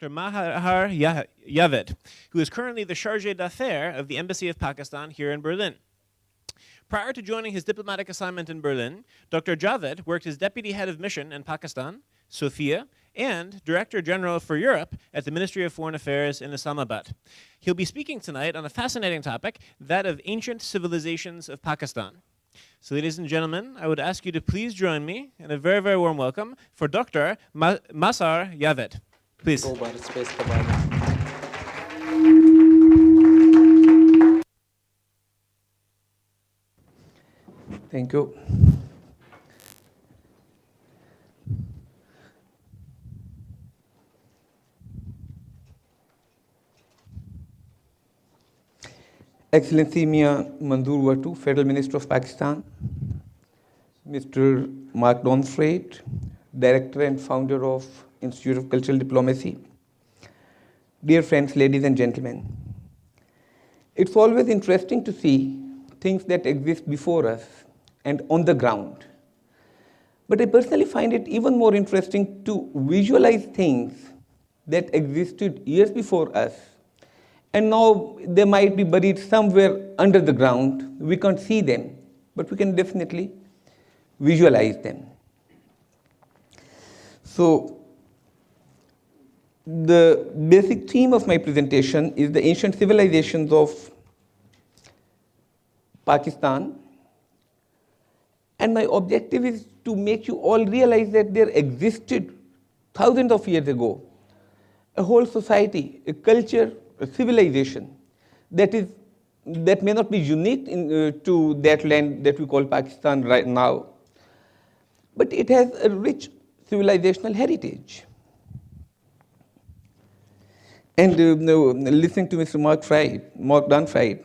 Dr. Mazhar Javed, who is currently the Chargé d'Affaires of the Embassy of Pakistan here in Berlin. Prior to joining his diplomatic assignment in Berlin, Dr. Javed worked as Deputy Head of Mission in Pakistan, Sofia, and Director General for Europe at the Ministry of Foreign Affairs in Islamabad. He'll be speaking tonight on a fascinating topic, that of ancient civilizations of Pakistan. So ladies and gentlemen, I would ask you to please join me in a very, very warm welcome for Dr. Mazhar Javed. Please. Thank you. Excellency Mia Manzoor Wattu, Federal Minister of Pakistan, Mr. Mark Donfreight, Director and Founder of Institute of Cultural Diplomacy, dear friends, ladies and gentlemen, it's always interesting to see things that exist before us and on the ground. But I personally find it even more interesting to visualize things that existed years before us, and now they might be buried somewhere under the ground. We can't see them, but we can definitely visualize them. So the basic theme of my presentation is the ancient civilizations of Pakistan. And my objective is to make you all realize that there existed thousands of years ago a whole society, a culture, a civilization that may not be unique to that land that we call Pakistan right now, but it has a rich civilizational heritage. And listening to Mr. Mark Donfreight,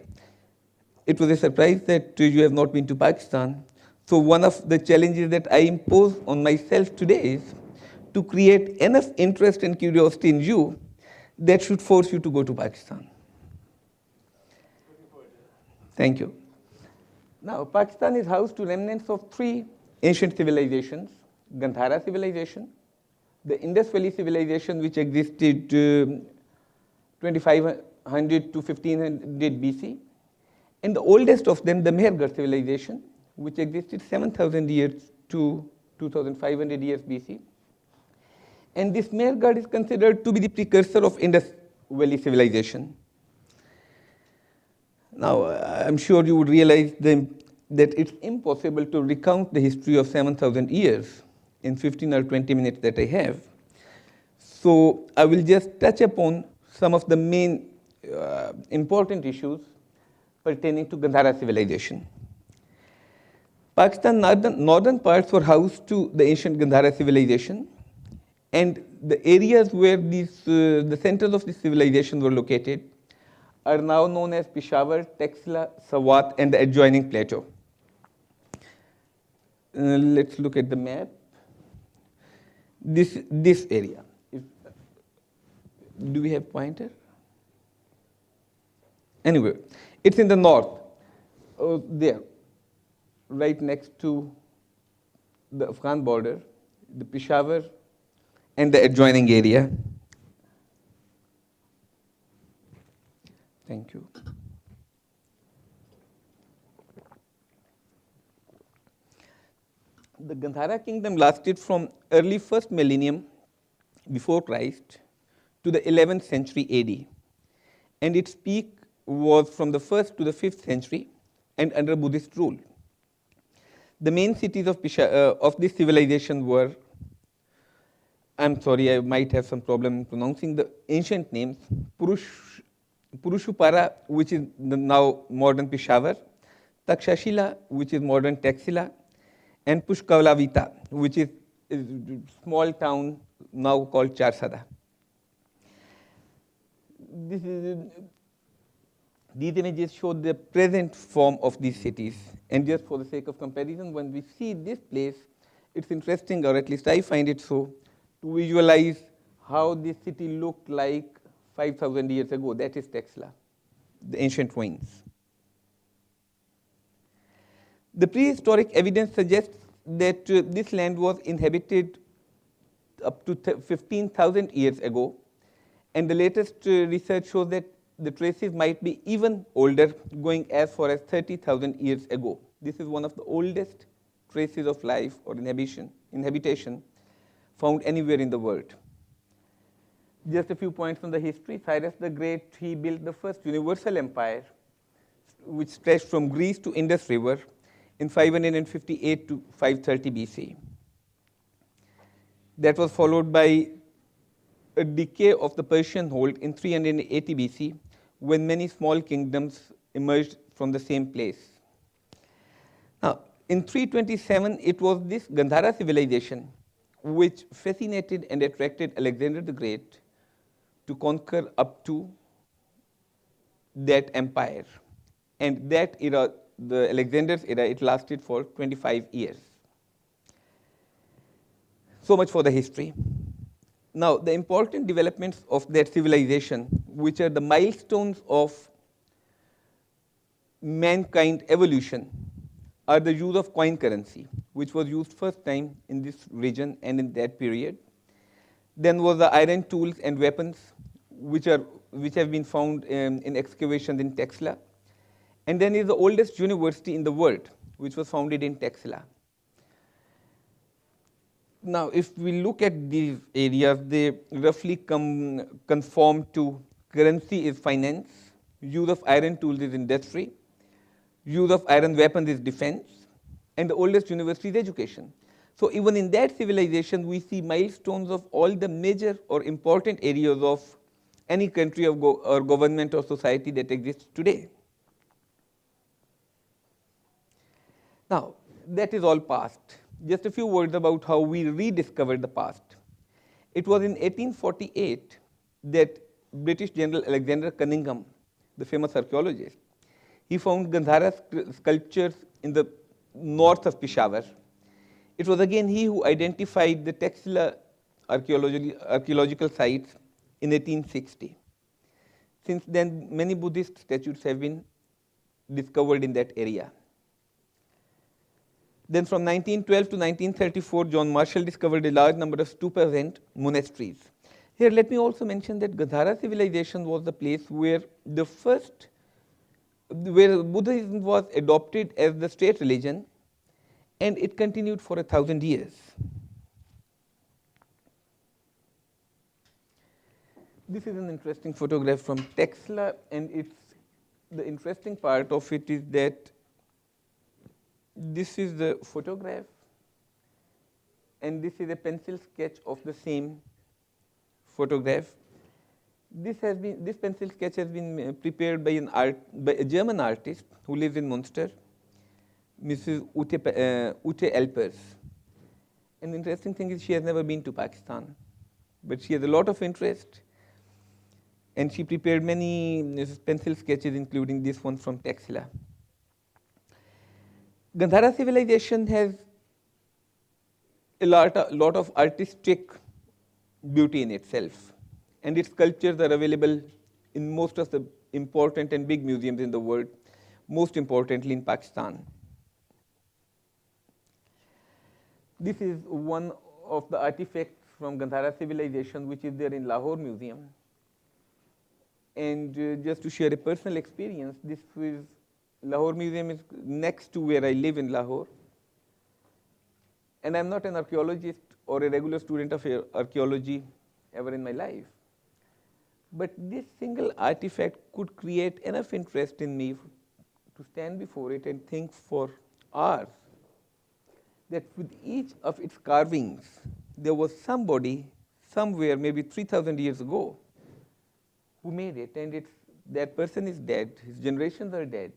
it was a surprise that you have not been to Pakistan. So one of the challenges that I impose on myself today is to create enough interest and curiosity in you that should force you to go to Pakistan. Thank you. Now, Pakistan is house to remnants of three ancient civilizations: Gandhara civilization, the Indus Valley civilization, which existed 2500 to 1500 BC, and the oldest of them, the Mehergarh civilization, which existed 7,000 years to 2,500 years BC. And this Mehergarh is considered to be the precursor of Indus Valley civilization. Now, I'm sure you would realize that it's impossible to recount the history of 7,000 years in 15 or 20 minutes that I have. So I will just touch upon some of the main important issues pertaining to Gandhara civilization. Pakistan's northern parts were house to the ancient Gandhara civilization, and the areas where the centers of this civilization were located are now known as Peshawar, Taxila, Swat, and the adjoining plateau. Let's look at the map. This area. Do we have pointer? Anyway, it's in the north, there, right next to the Afghan border, the Peshawar, and the adjoining area. Thank you. The Gandhara kingdom lasted from early 1st millennium before Christ to the 11th century AD, and its peak was from the 1st to the 5th century and under Buddhist rule. The main cities of this civilization were, I'm sorry, I might have some problem pronouncing the ancient names, Purushupara, which is the now modern Peshawar, Takshashila, which is modern Taxila, and Pushkalavita, which is a small town now called Charsada. These images show the present form of these cities. And just for the sake of comparison, when we see this place, it's interesting, or at least I find it so, to visualize how this city looked like 5,000 years ago. That is Taxila, the ancient ruins. The prehistoric evidence suggests that this land was inhabited up to 15,000 years ago, And the latest research shows that the traces might be even older, going as far as 30,000 years ago. This is one of the oldest traces of life or habitation found anywhere in the world. Just a few points on the history. Cyrus the Great, he built the first universal empire, which stretched from Greece to Indus River in 558 to 530 BC. That was followed by a decay of the Persian hold in 380 BC, when many small kingdoms emerged from the same place. Now, in 327, it was this Gandhara civilization which fascinated and attracted Alexander the Great to conquer up to that empire. And that era, the Alexander's era, it lasted for 25 years. So much for the history. Now, the important developments of that civilization, which are the milestones of mankind evolution, are the use of coin currency, which was used first time in this region and in that period. Then was the iron tools and weapons, which have been found in excavations in Texla. And then is the oldest university in the world, which was founded in Texla. Now, if we look at these areas, they roughly conform to currency is finance, use of iron tools is industry, use of iron weapons is defense, and the oldest university is education. So even in that civilization, we see milestones of all the major or important areas of any country or government or society that exists today. Now, that is all past. Just a few words about how we rediscovered the past. It was in 1848 that British General Alexander Cunningham, the famous archaeologist, he found Gandhara sculptures in the north of Peshawar. It was again he who identified the Texla archaeological sites in 1860. Since then, many Buddhist statues have been discovered in that area. Then from 1912 to 1934, John Marshall discovered a large number of stupas and monasteries. Here, let me also mention that Gandhara civilization was the place where where Buddhism was adopted as the state religion, and it continued for 1,000 years. This is an interesting photograph from Texla, and the interesting part of it is that this is the photograph, and this is a pencil sketch of the same photograph. This pencil sketch has been prepared by a German artist who lives in Munster, Mrs. Ute Elpers. And the interesting thing is she has never been to Pakistan, but she has a lot of interest, and she prepared many pencil sketches, including this one from Texla. Gandhara civilization has a lot of artistic beauty in itself, and its sculptures are available in most of the important and big museums in the world, most importantly in Pakistan. This is one of the artifacts from Gandhara civilization, which is there in Lahore Museum. And just to share a personal experience, Lahore Museum is next to where I live in Lahore. And I'm not an archaeologist or a regular student of archaeology ever in my life. But this single artifact could create enough interest in me to stand before it and think for hours that with each of its carvings, there was somebody somewhere, maybe 3,000 years ago, who made it. And that person is dead, his generations are dead.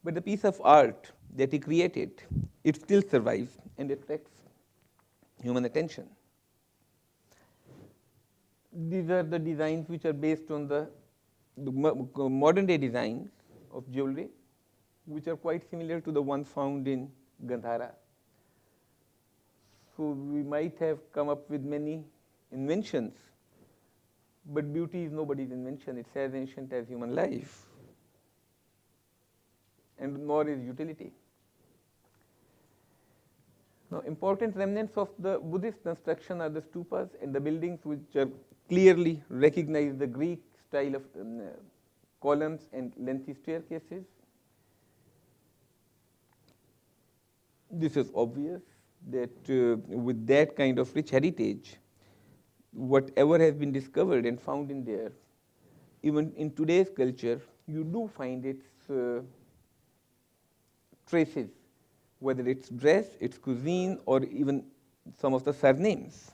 But the piece of art that he created, it still survives and attracts human attention. These are the designs which are based on the modern day designs of jewelry, which are quite similar to the ones found in Gandhara. So we might have come up with many inventions, but beauty is nobody's invention. It's as ancient as human life, and nor is utility. Now, important remnants of the Buddhist construction are the stupas and the buildings which are clearly recognize the Greek style of columns and lengthy staircases. This is obvious that with that kind of rich heritage, whatever has been discovered and found in there, even in today's culture, you do find its traces, whether it's dress, its cuisine, or even some of the surnames.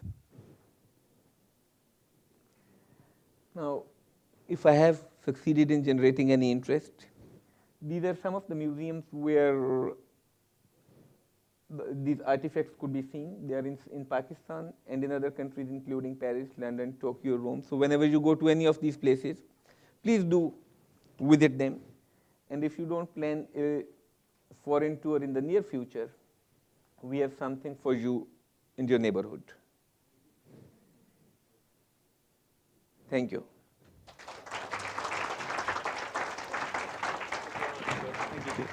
Now, if I have succeeded in generating any interest, these are some of the museums where these artifacts could be seen. They are in Pakistan and in other countries, including Paris, London, Tokyo, Rome. So whenever you go to any of these places, please do visit them. And if you don't plan a foreign tour in the near future, we have something for you in your neighborhood. Thank you. Thank you.